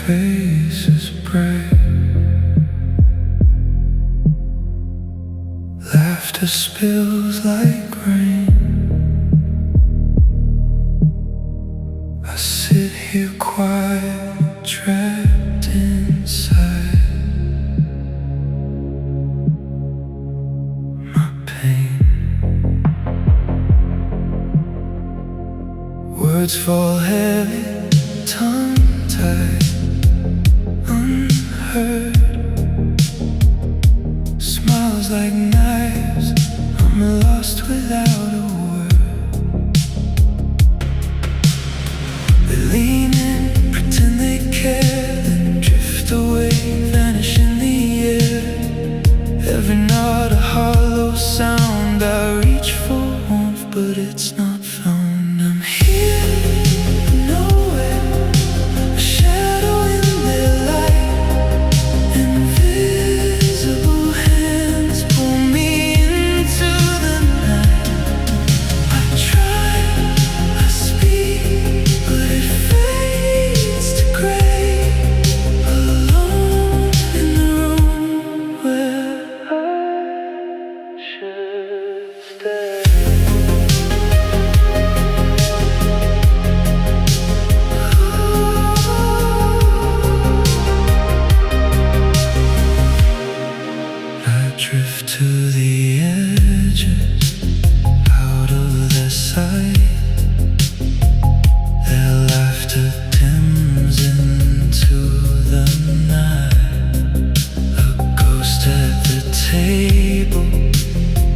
face is bright. Laughter spills like rain. I sit here quiet, trapped inside my pain. Words fall heavy, tongue-tied, unheard. Smiles like knives, I'm lost without a word. They lean in, pretend they care, then drift away, vanish in the air. Every note a hollow sound, I reach for warmth, but it's not found. I'm here, nowhere, a shadow in their light. Invisible hands pull me into the night. I try, I speak, but it fades to gray. Alone in the room where I should stay. I drift to the edges, out of their sight. Their laughter dims into the night. A ghost at the table,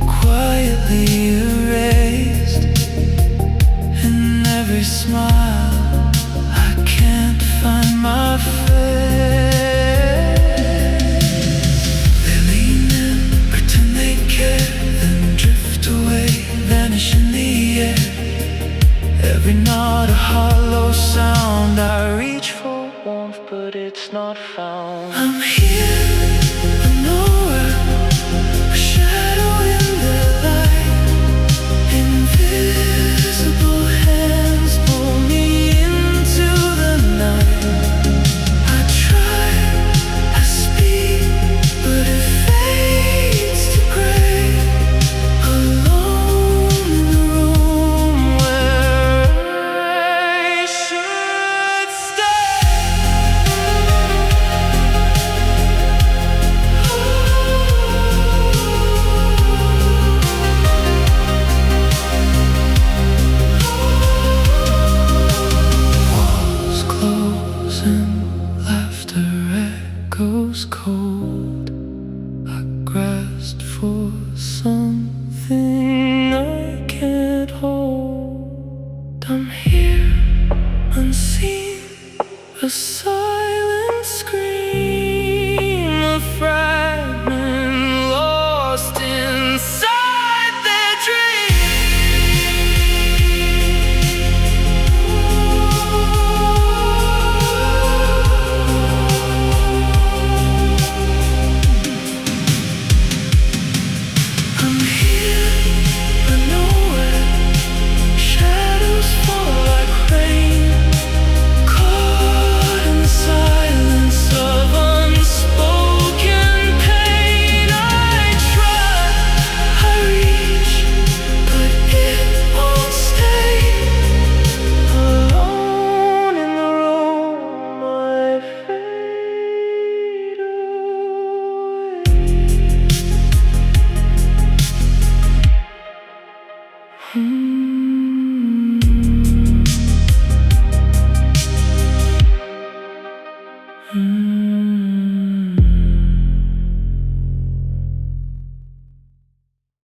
quietly erased. In every smile, I can't find my face. They lean in, pretend they care, then drift away, vanish in the air. Every note a hollow sound, I reach for warmth, but it's not found. I'm here, I'm nowhere, a shadow in their light. Invisible hands pull me into the night. I try, I speak, but it fades to gray. Alone in the room where I should stay. Walls close and laughter echoes cold. I grasped for something I can't hold. I'm here, unseen, a